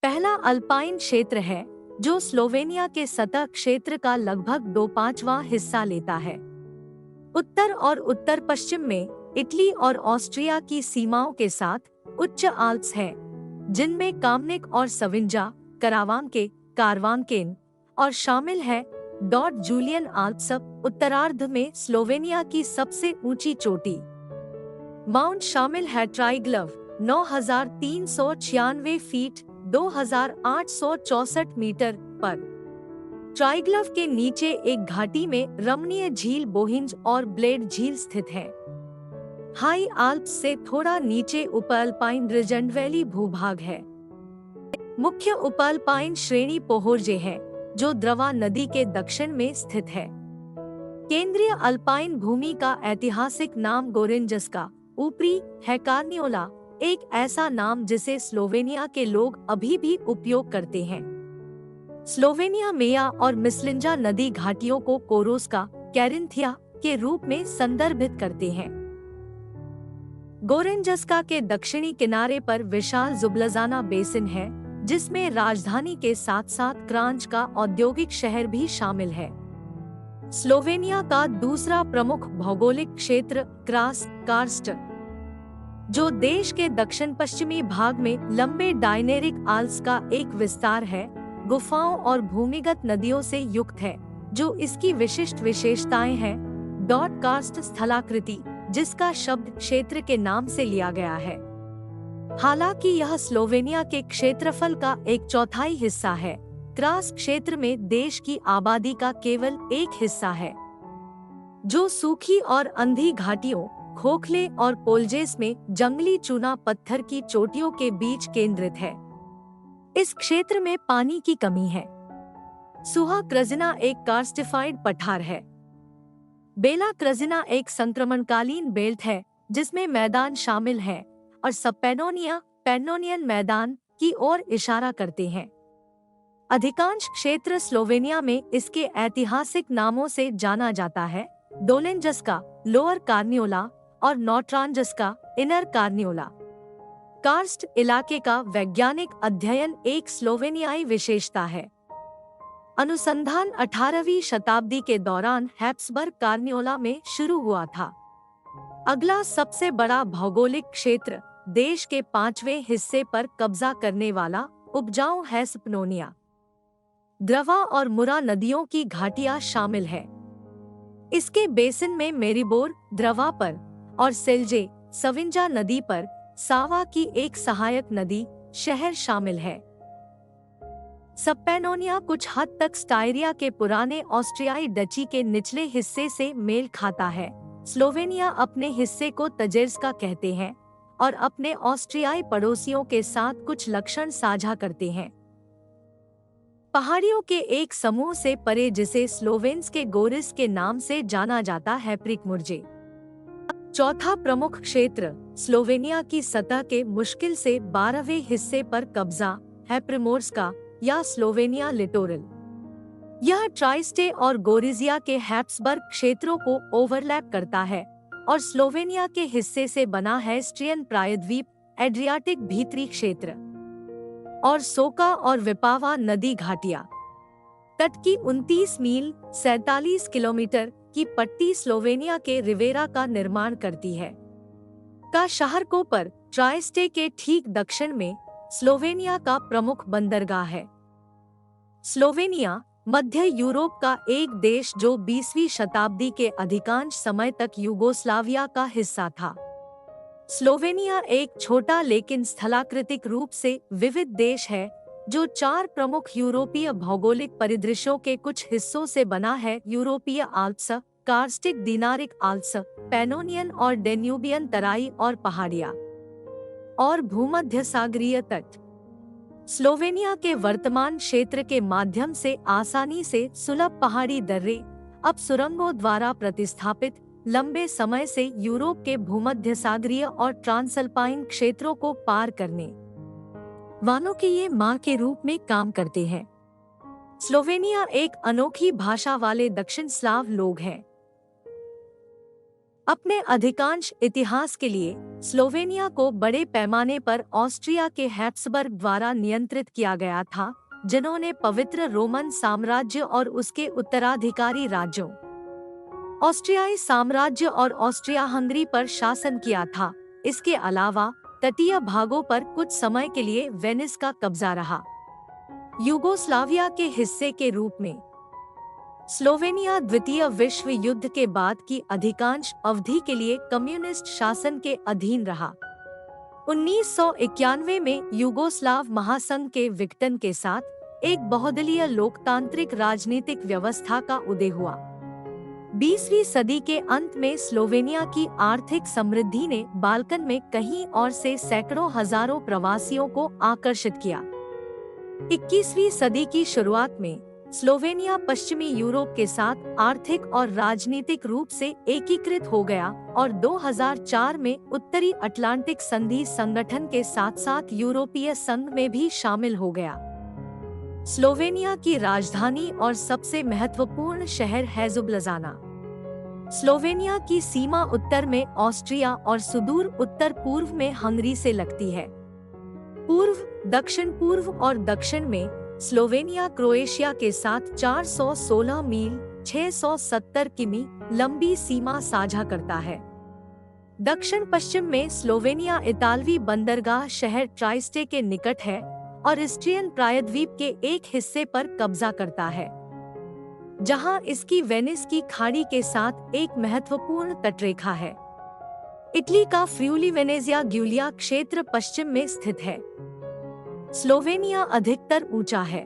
पहला अल्पाइन क्षेत्र है जो स्लोवेनिया के सतह क्षेत्र का लगभग 2/5वां हिस्सा लेता है। उत्तर और उत्तर पश्चिम में इटली और ऑस्ट्रिया की सीमाओं के साथ उच्च आल्प्स हैं, जिनमें कामनिक और सविंजा, कारवांकेन और शामिल है। जूलियन आल्प्स उत्तरार्ध में स्लोवेनिया की सबसे ऊंची चोटी। माउंट शामिल है ट्राइग्लव 9,396 फीट 2,864 मीटर पर। ट्राइग्लव के नीचे एक घाटी में रमणीय झील बोहिंज और ब्लेड झील स्थित है। हाई आल्प्स से थोड़ा नीचे उपअल्पाइन रिजंड वैली भूभाग है। मुख्य उपअल्पाइन श्रेणी पोहोर्जे है, जो द्रवा नदी के दक्षिण में स्थित है। केंद्रीय अल्पाइन भूमि का ऐतिहासिक नाम गोरेंजस का ऊपरी है कार्नियोला, एक ऐसा नाम जिसे स्लोवेनिया के लोग अभी भी उपयोग करते हैं। स्लोवेनिया मेया और मिस्लिंजा नदी घाटियों को कोरोस्का, कैरिन्थिया के रूप में संदर्भित करते हैं। गोरेंजस्का के दक्षिणी किनारे पर विशाल जुब्लजाना बेसिन है, जिसमें राजधानी के साथ साथ क्रांच का औद्योगिक शहर भी शामिल है। स्लोवेनिया का दूसरा प्रमुख भौगोलिक क्षेत्र क्रास कार्स्ट, जो देश के दक्षिण पश्चिमी भाग में लंबे डायनेरिक आल्प्स का एक विस्तार है, गुफाओं और भूमिगत नदियों से युक्त है, जो इसकी विशिष्ट विशेषताएं हैं। कार्स्ट स्थलाकृति, जिसका शब्द क्षेत्र के नाम से लिया गया है। हालांकि यह स्लोवेनिया के क्षेत्रफल का 1/4 हिस्सा है, क्रास क्षेत्र में देश की आबादी का केवल एक हिस्सा है, जो सूखी और अंधी घाटियों, खोखले और पोलजेस में जंगली चूना पत्थर की चोटियों के बीच केंद्रित है। इस क्षेत्र में पानी की कमी है। सुहा क्रजिना एक कार्स्टिफाइड पठार है। बेला क्रजिना एक संक्रमणकालीन बेल्ट है, जिसमें मैदान शामिल है और पैनोनियन मैदान की ओर इशारा करते हैं। अधिकांश क्षेत्र स्लोवेनिया में इसके ऐतिहासिक नामों से जाना जाता है: डोलेंजस्का, लोअर कार्नियोला और नॉट्रांजस्का, इनर कार्नियोला। कार्स्ट इलाके का वैज्ञानिक अध्ययन एक स्लोवेनियाई विशेषता है। अनुसंधान 18वीं शताब्दी के दौरान हैप्सबर्ग कार्नियोला में शुरू हुआ था। अगला सबसे बड़ा भौगोलिक क्षेत्र देश के 5वें हिस्से पर कब्जा करने वाला उपजाऊ है स्पनोनिया। द्रवा और मुरा नदियों की घाटियां शामिल है। इसके बेसिन में मेरीबोर द्रवा पर और सेल्जे सविंजा नदी पर सावा की एक सहायक नदी शहर शामिल है। सप्पेनोनिया कुछ हद तक स्टायरिया के पुराने ऑस्ट्रियाई डची के निचले हिस्से से मेल खाता है। स्लोवेनिया अपने हिस्से को तजेर्स्का कहते हैं और अपने ऑस्ट्रियाई पड़ोसियों के साथ कुछ लक्षण साझा करते हैं। पहाड़ियों के एक समूह से परे, जिसे स्लोवेन्स के गोरिस के नाम से जाना जाता है, प्रिकमुर्जे। चौथा प्रमुख क्षेत्र स्लोवेनिया की सतह के मुश्किल से 12वें हिस्से पर कब्जा है, प्रिमोर्स्का या स्लोवेनिया लिटोरल। यह ट्राइस्टे और गोरिजिया के हैप्सबर्ग क्षेत्रों को ओवरलैप करता है और स्लोवेनिया के हिस्से से बना है। स्ट्रियन प्रायद्वीप, एड्रियाटिक भीतरी क्षेत्र और सोका और विपावा नदी घाटियां। तट की 29 मील 47 किलोमीटर की पट्टी स्लोवेनिया के रिवेरा का निर्माण करती है। का शहर पर ट्राइस्टे के ठीक दक्षिण में स्लोवेनिया का प्रमुख बंदरगाह है। स्लोवेनिया मध्य यूरोप का एक देश जो 20वीं शताब्दी के अधिकांश समय तक यूगोस्लाविया का हिस्सा था। स्लोवेनिया एक छोटा लेकिन स्थलाकृतिक रूप से विविध देश है, जो 4 प्रमुख यूरोपीय भौगोलिक परिदृश्यों के कुछ हिस्सों से बना है: यूरोपीय आल्प्स, कार्स्टिक दिनारिक आल्प्स, पैनोनियन और डेन्यूबियन तराई और पहाड़ियां, और भूमध्य सागरीय तट। स्लोवेनिया के वर्तमान क्षेत्र के माध्यम से आसानी से सुलभ पहाड़ी दर्रे अब सुरंगों द्वारा प्रतिस्थापित लंबे समय से यूरोप के भूमध्य सागरीय और ट्रांसल्पाइन क्षेत्रों को पार करने वालों के ये माँ के रूप में काम करते हैं। स्लोवेनिया एक अनोखी भाषा वाले दक्षिण स्लाव लोग हैं। अपने अधिकांश इतिहास के लिए स्लोवेनिया को बड़े पैमाने पर ऑस्ट्रिया के हैब्सबर्ग द्वारा नियंत्रित किया गया था, जिन्होंने पवित्र रोमन साम्राज्य और उसके उत्तराधिकारी राज्यों ऑस्ट्रियाई साम्राज्य और ऑस्ट्रिया हंगरी पर शासन किया था। इसके अलावा तटीय भागों पर कुछ समय के लिए वेनिस का कब्जा रहा। यूगोस्लाविया के हिस्से के रूप में स्लोवेनिया द्वितीय विश्व युद्ध के बाद की अधिकांश अवधि के लिए कम्युनिस्ट शासन के अधीन रहा। 1991 में यूगोस्लाव महासंघ के विघटन के साथ एक बहुदलीय लोकतांत्रिक राजनीतिक व्यवस्था का उदय हुआ। 20वीं सदी के अंत में स्लोवेनिया की आर्थिक समृद्धि ने बाल्कन में कहीं और से सैकड़ों हजारों प्रवासियों को आकर्षित किया। 21वीं सदी की शुरुआत में स्लोवेनिया पश्चिमी यूरोप के साथ आर्थिक और राजनीतिक रूप से एकीकृत हो गया और 2004 में उत्तरी अटलांटिक संधि संगठन के साथ साथ यूरोपीय संघ में भी शामिल हो गया। स्लोवेनिया की राजधानी और सबसे महत्वपूर्ण शहर है जुब्लजाना। स्लोवेनिया की सीमा उत्तर में ऑस्ट्रिया और सुदूर उत्तर पूर्व में हंगरी से लगती है। पूर्व, दक्षिण पूर्व और दक्षिण में स्लोवेनिया क्रोएशिया के साथ 416 मील 670 किमी लंबी सीमा साझा करता है। दक्षिण पश्चिम में स्लोवेनिया इतालवी बंदरगाह शहर ट्राइस्टे के निकट है और इस्ट्रियन प्रायद्वीप के एक हिस्से पर कब्जा करता है, जहां इसकी वेनिस की खाड़ी के साथ एक महत्वपूर्ण तटरेखा है। इटली का फ्रियूली वेनेजिया ग्यूलिया क्षेत्र पश्चिम में स्थित है। स्लोवेनिया अधिकतर ऊंचा है।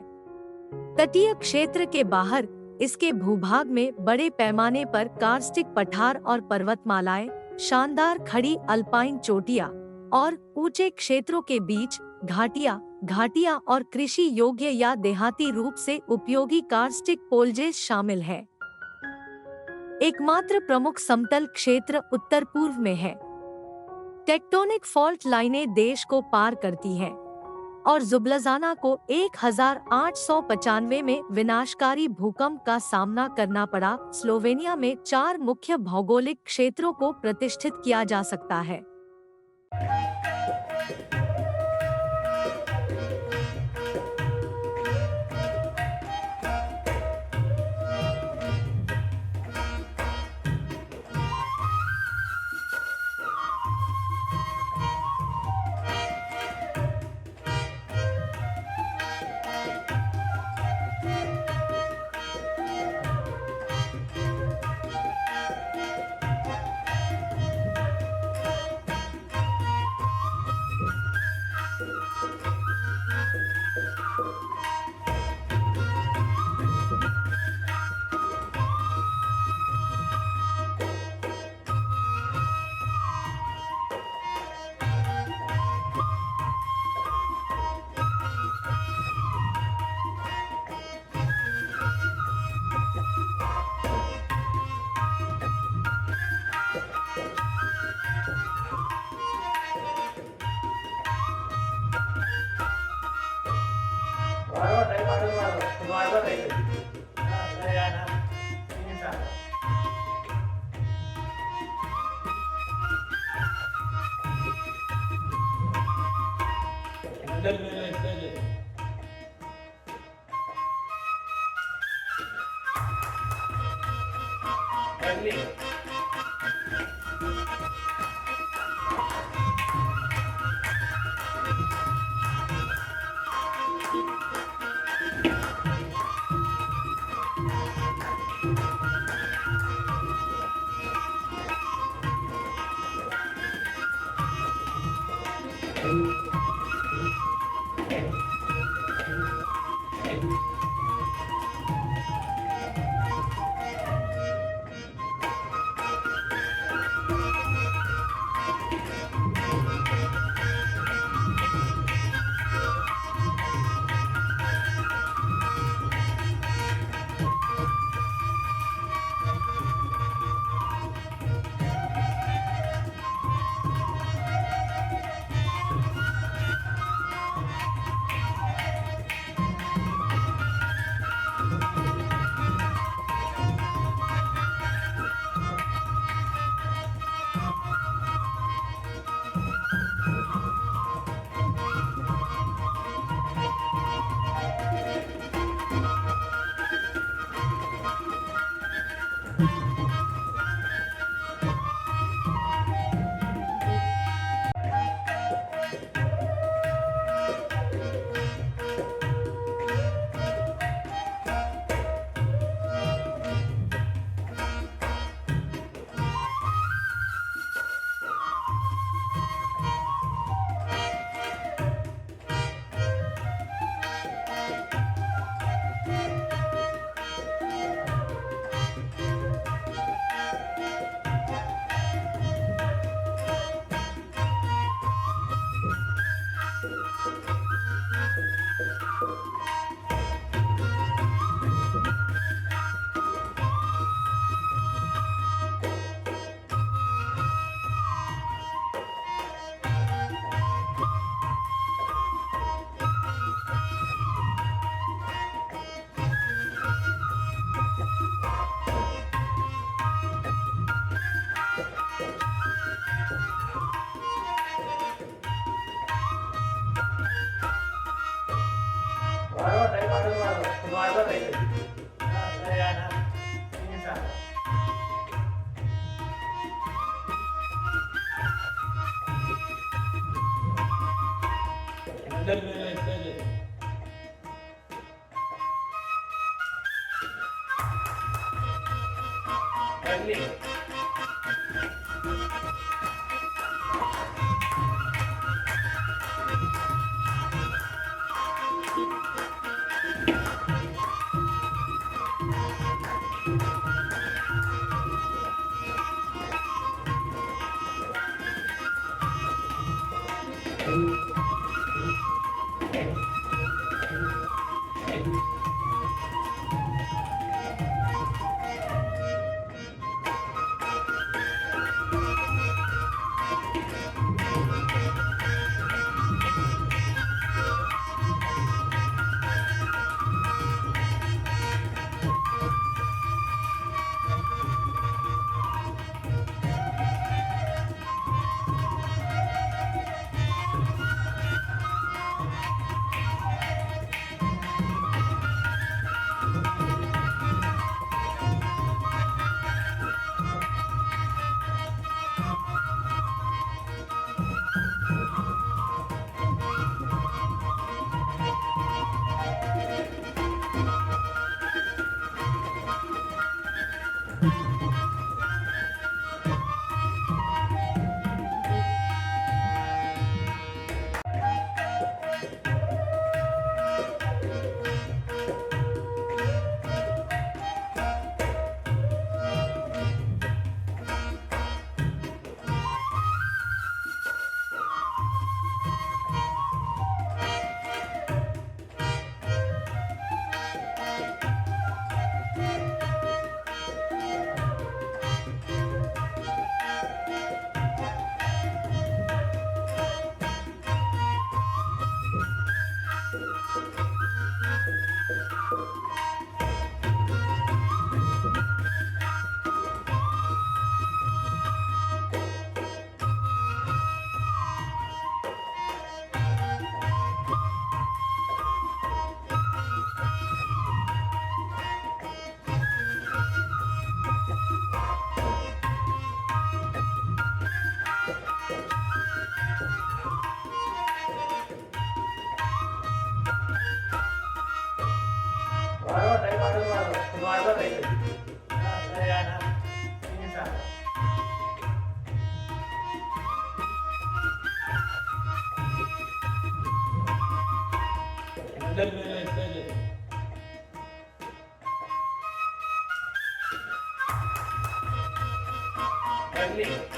तटीय क्षेत्र के बाहर इसके भूभाग में बड़े पैमाने पर कार्स्टिक पठार और पर्वतमालाएं, शानदार खड़ी अल्पाइन चोटियां और ऊंचे क्षेत्रों के बीच घाटियां और कृषि योग्य या देहाती रूप से उपयोगी कार्स्टिक पोल्जेस शामिल है। एकमात्र प्रमुख समतल क्षेत्र उत्तर पूर्व में है। टेक्टोनिक फॉल्ट लाइनें देश को पार करती हैं और जुब्लजाना को 1895 में विनाशकारी भूकंप का सामना करना पड़ा। स्लोवेनिया में 4 मुख्य भौगोलिक क्षेत्रों को प्रतिष्ठित किया जा सकता है। अगली। अगली।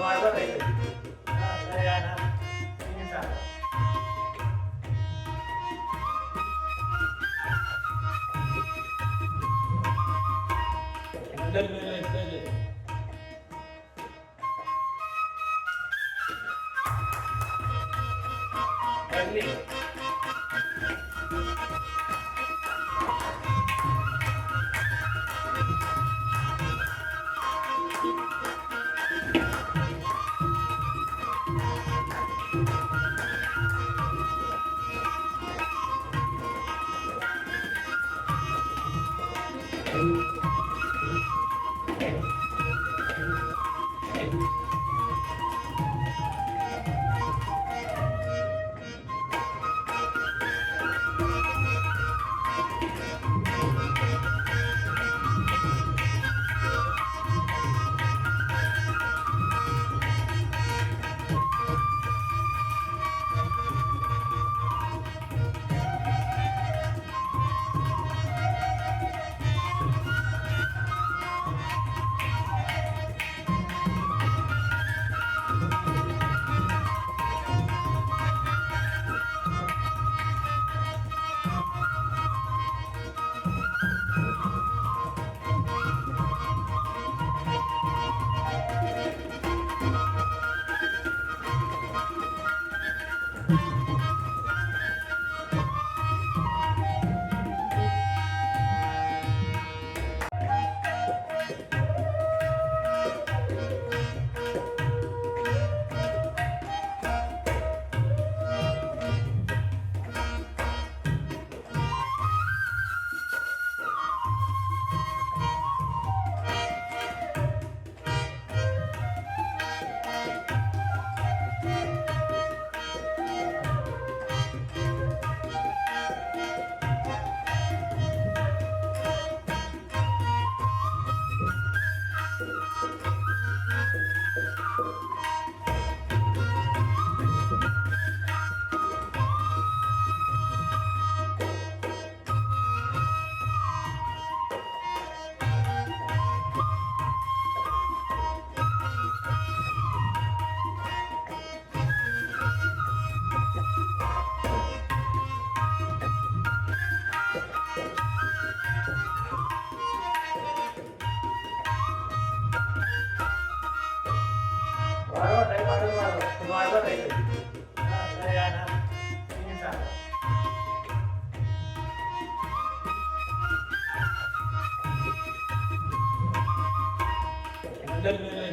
वाढवत आहे. हां, या ना. तुम्ही सांगा. लय, लय, लय, लय, लय. लागली. वाढवत आहे, वाढवत आहे. हां, या ना. तुम्ही सांगा. लय, लय, लय.